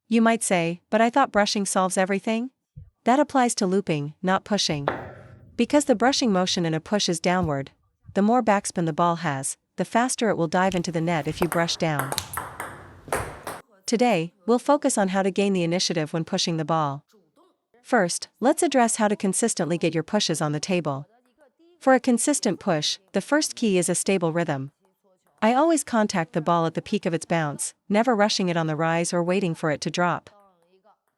You might say, but I thought brushing solves everything? That applies to looping, not pushing. Because the brushing motion in a push is downward, the more backspin the ball has, the faster it will dive into the net if you brush down. Today, we'll focus on how to gain the initiative when pushing the ball. First, let's address how to consistently get your pushes on the table. For a consistent push, the first key is a stable rhythm. I always contact the ball at the peak of its bounce, never rushing it on the rise or waiting for it to drop.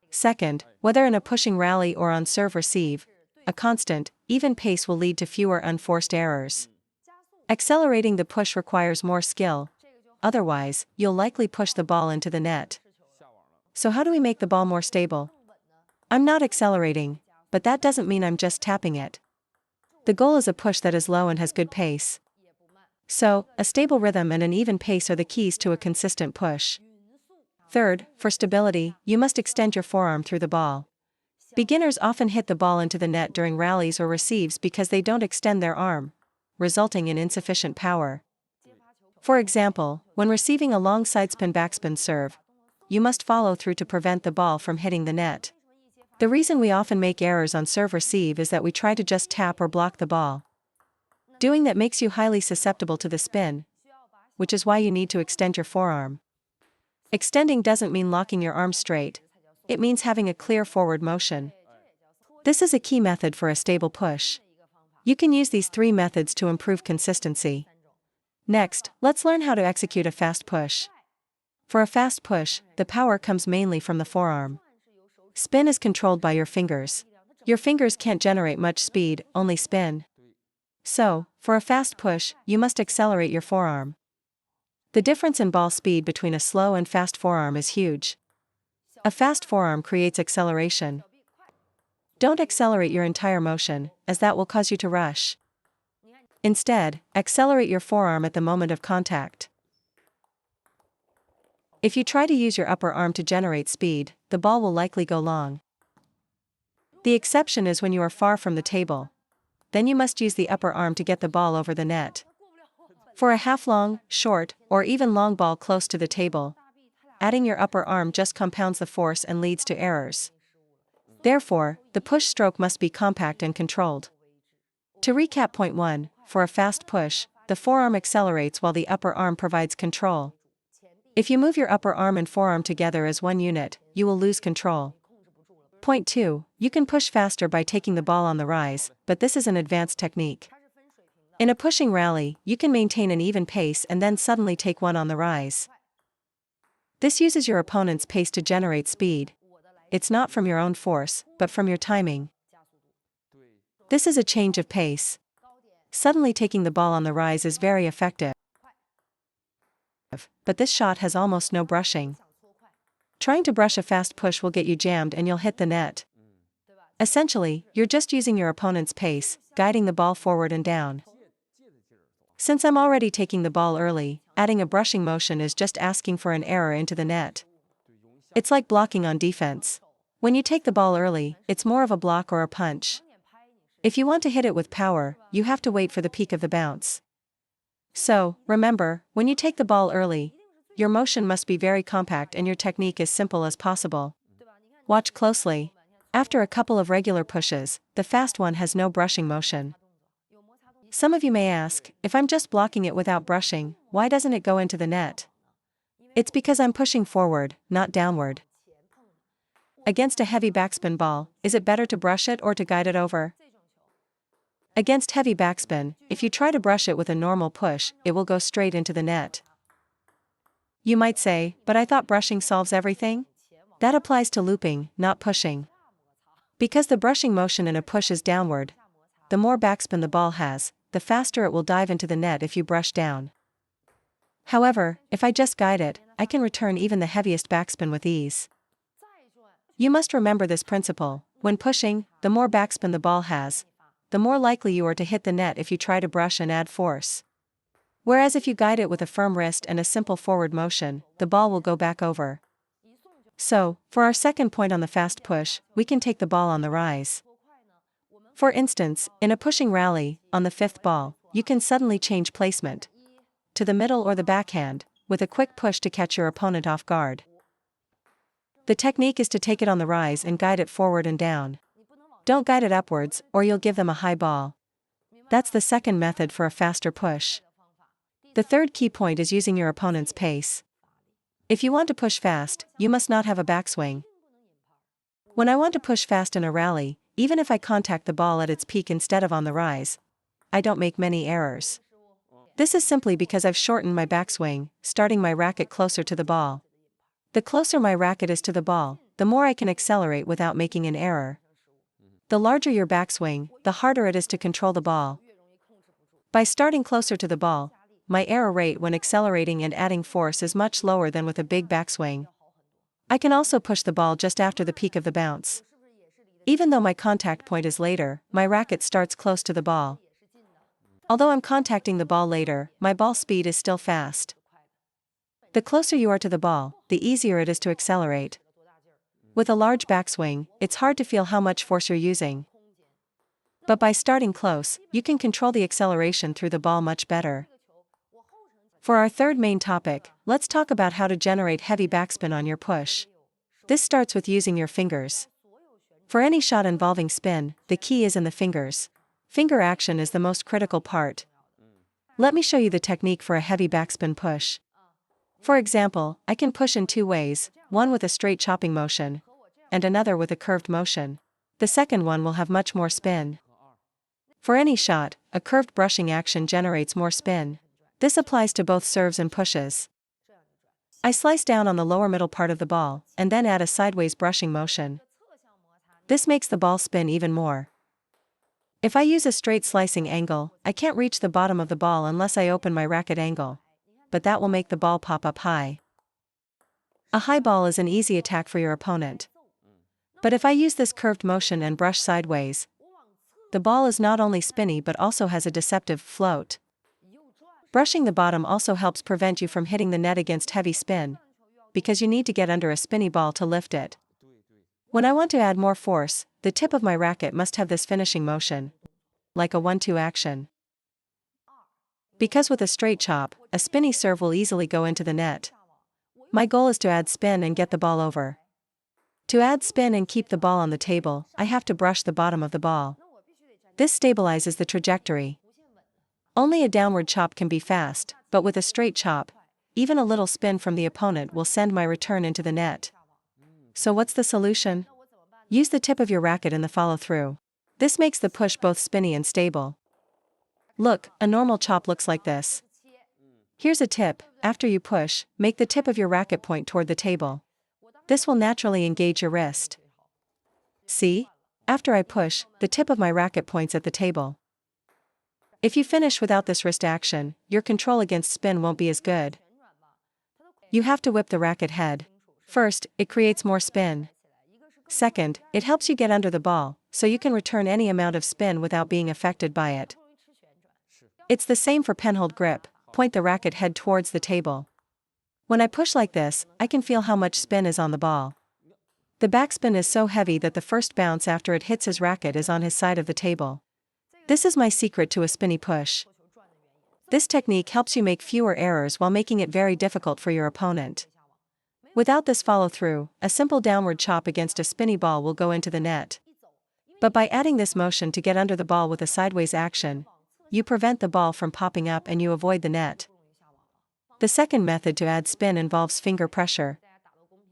Second, whether in a pushing rally or on serve-receive, a constant, even pace will lead to fewer unforced errors. Accelerating the push requires more skill. Otherwise, you'll likely push the ball into the net. So how do we make the ball more stable? I'm not accelerating, but that doesn't mean I'm just tapping it. The goal is a push that is low and has good pace. So, a stable rhythm and an even pace are the keys to a consistent push. Third, for stability, you must extend your forearm through the ball. Beginners often hit the ball into the net during rallies or receives because they don't extend their arm, resulting in insufficient power. For example, when receiving a long sidespin backspin serve, you must follow through to prevent the ball from hitting the net. The reason we often make errors on serve-receive is that we try to just tap or block the ball. Doing that makes you highly susceptible to the spin, which is why you need to extend your forearm. Extending doesn't mean locking your arm straight, it means having a clear forward motion. This is a key method for a stable push. You can use these 3 methods to improve consistency. Next, let's learn how to execute a fast push. For a fast push, the power comes mainly from the forearm. Spin is controlled by your fingers. Your fingers can't generate much speed, only spin. So, for a fast push, you must accelerate your forearm. The difference in ball speed between a slow and fast forearm is huge. A fast forearm creates acceleration. Don't accelerate your entire motion, as that will cause you to rush. Instead, accelerate your forearm at the moment of contact. If you try to use your upper arm to generate speed, the ball will likely go long. The exception is when you are far from the table. Then you must use the upper arm to get the ball over the net. For a half-long, short, or even long ball close to the table, adding your upper arm just compounds the force and leads to errors. Therefore, the push stroke must be compact and controlled. To recap point 1, for a fast push, the forearm accelerates while the upper arm provides control. If you move your upper arm and forearm together as one unit, you will lose control. Point 2, you can push faster by taking the ball on the rise, but this is an advanced technique. In a pushing rally, you can maintain an even pace and then suddenly take one on the rise. This uses your opponent's pace to generate speed. It's not from your own force, but from your timing. This is a change of pace. Suddenly taking the ball on the rise is very effective. But this shot has almost no brushing. Trying to brush a fast push will get you jammed and you'll hit the net. Essentially, you're just using your opponent's pace, guiding the ball forward and down. Since I'm already taking the ball early, adding a brushing motion is just asking for an error into the net. It's like blocking on defense. When you take the ball early, it's more of a block or a punch. If you want to hit it with power, you have to wait for the peak of the bounce. So, remember, when you take the ball early, your motion must be very compact and your technique as simple as possible. Watch closely. After a couple of regular pushes, the fast one has no brushing motion. Some of you may ask, if I'm just blocking it without brushing, why doesn't it go into the net? It's because I'm pushing forward, not downward. Against a heavy backspin ball, is it better to brush it or to guide it over? Against heavy backspin, if you try to brush it with a normal push, it will go straight into the net. You might say, but I thought brushing solves everything? That applies to looping, not pushing. Because the brushing motion in a push is downward, the more backspin the ball has, the faster it will dive into the net if you brush down. However, if I just guide it, I can return even the heaviest backspin with ease. You must remember this principle: when pushing, the more backspin the ball has, the more likely you are to hit the net if you try to brush and add force. Whereas if you guide it with a firm wrist and a simple forward motion, the ball will go back over. So, for our second point on the fast push, we can take the ball on the rise. For instance, in a pushing rally, on the fifth ball, you can suddenly change placement to the middle or the backhand, with a quick push to catch your opponent off guard. The technique is to take it on the rise and guide it forward and down. Don't guide it upwards, or you'll give them a high ball. That's the second method for a faster push. The third key point is using your opponent's pace. If you want to push fast, you must not have a backswing. When I want to push fast in a rally, even if I contact the ball at its peak instead of on the rise, I don't make many errors. This is simply because I've shortened my backswing, starting my racket closer to the ball. The closer my racket is to the ball, the more I can accelerate without making an error. The larger your backswing, the harder it is to control the ball. By starting closer to the ball, my error rate when accelerating and adding force is much lower than with a big backswing. I can also push the ball just after the peak of the bounce. Even though my contact point is later, my racket starts close to the ball. Although I'm contacting the ball later, my ball speed is still fast. The closer you are to the ball, the easier it is to accelerate. With a large backswing, it's hard to feel how much force you're using. But by starting close, you can control the acceleration through the ball much better. For our third main topic, let's talk about how to generate heavy backspin on your push. This starts with using your fingers. For any shot involving spin, the key is in the fingers. Finger action is the most critical part. Let me show you the technique for a heavy backspin push. For example, I can push in two ways, one with a straight chopping motion, and another with a curved motion. The second one will have much more spin. For any shot, a curved brushing action generates more spin. This applies to both serves and pushes. I slice down on the lower middle part of the ball, and then add a sideways brushing motion. This makes the ball spin even more. If I use a straight slicing angle, I can't reach the bottom of the ball unless I open my racket angle. But that will make the ball pop up high. A high ball is an easy attack for your opponent. But if I use this curved motion and brush sideways, the ball is not only spinny but also has a deceptive float. Brushing the bottom also helps prevent you from hitting the net against heavy spin, because you need to get under a spinny ball to lift it. When I want to add more force, the tip of my racket must have this finishing motion, like a 1-2 action. Because with a straight chop, a spinny serve will easily go into the net. My goal is to add spin and get the ball over. To add spin and keep the ball on the table, I have to brush the bottom of the ball. This stabilizes the trajectory. Only a downward chop can be fast, but with a straight chop, even a little spin from the opponent will send my return into the net. So what's the solution? Use the tip of your racket in the follow-through. This makes the push both spinny and stable. Look, a normal chop looks like this. Here's a tip: after you push, make the tip of your racket point toward the table. This will naturally engage your wrist. See? After I push, the tip of my racket points at the table. If you finish without this wrist action, your control against spin won't be as good. You have to whip the racket head. First, it creates more spin. Second, it helps you get under the ball, so you can return any amount of spin without being affected by it. It's the same for penhold grip: point the racket head towards the table. When I push like this, I can feel how much spin is on the ball. The backspin is so heavy that the first bounce after it hits his racket is on his side of the table. This is my secret to a spinny push. This technique helps you make fewer errors while making it very difficult for your opponent. Without this follow-through, a simple downward chop against a spinny ball will go into the net. But by adding this motion to get under the ball with a sideways action, you prevent the ball from popping up and you avoid the net. The second method to add spin involves finger pressure.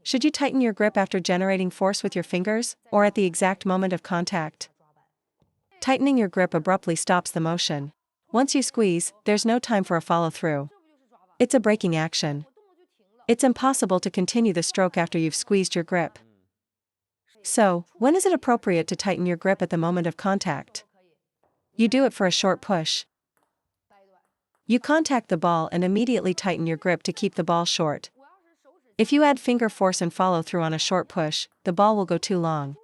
Should you tighten your grip after generating force with your fingers, or at the exact moment of contact? Tightening your grip abruptly stops the motion. Once you squeeze, there's no time for a follow-through. It's a braking action. It's impossible to continue the stroke after you've squeezed your grip. So, when is it appropriate to tighten your grip at the moment of contact? You do it for a short push. You contact the ball and immediately tighten your grip to keep the ball short. If you add finger force and follow through on a short push, the ball will go too long.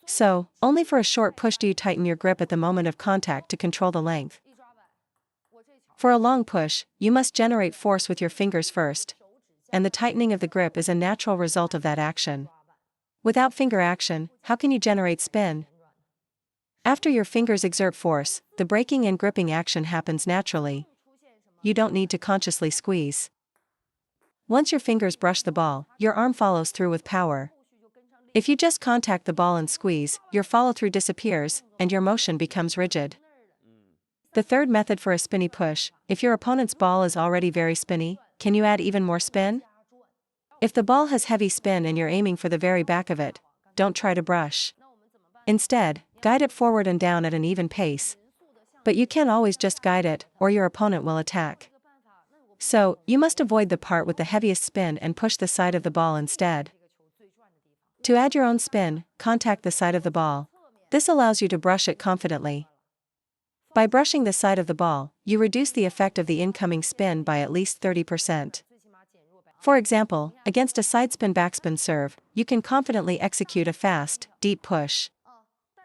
So, only for a short push do you tighten your grip at the moment of contact to control the length. For a long push, you must generate force with your fingers first, and the tightening of the grip is a natural result of that action. Without finger action, how can you generate spin? After your fingers exert force, the braking and gripping action happens naturally. You don't need to consciously squeeze. Once your fingers brush the ball, your arm follows through with power. If you just contact the ball and squeeze, your follow-through disappears, and your motion becomes rigid. The third method for a spinny push: if your opponent's ball is already very spinny, can you add even more spin? If the ball has heavy spin and you're aiming for the very back of it, don't try to brush. Instead, guide it forward and down at an even pace. But you can't always just guide it, or your opponent will attack. So, you must avoid the part with the heaviest spin and push the side of the ball instead. To add your own spin, contact the side of the ball. This allows you to brush it confidently. By brushing the side of the ball, you reduce the effect of the incoming spin by at least 30%. For example, against a sidespin backspin serve, you can confidently execute a fast, deep push.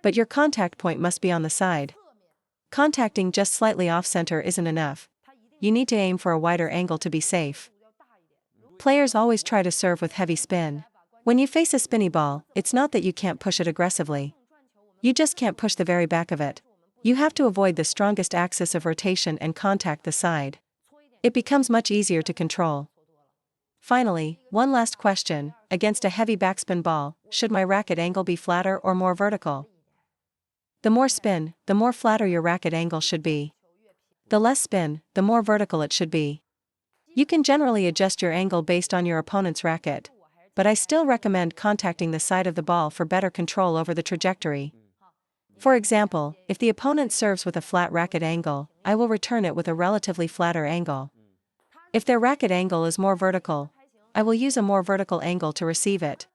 But your contact point must be on the side. Contacting just slightly off-center isn't enough. You need to aim for a wider angle to be safe. Players always try to serve with heavy spin. When you face a spinny ball, it's not that you can't push it aggressively. You just can't push the very back of it. You have to avoid the strongest axis of rotation and contact the side. It becomes much easier to control. Finally, one last question: against a heavy backspin ball, should my racket angle be flatter or more vertical? The more spin, the more flatter your racket angle should be. The less spin, the more vertical it should be. You can generally adjust your angle based on your opponent's racket, but I still recommend contacting the side of the ball for better control over the trajectory. For example, if the opponent serves with a flat racket angle, I will return it with a relatively flatter angle. If their racket angle is more vertical, I will use a more vertical angle to receive it.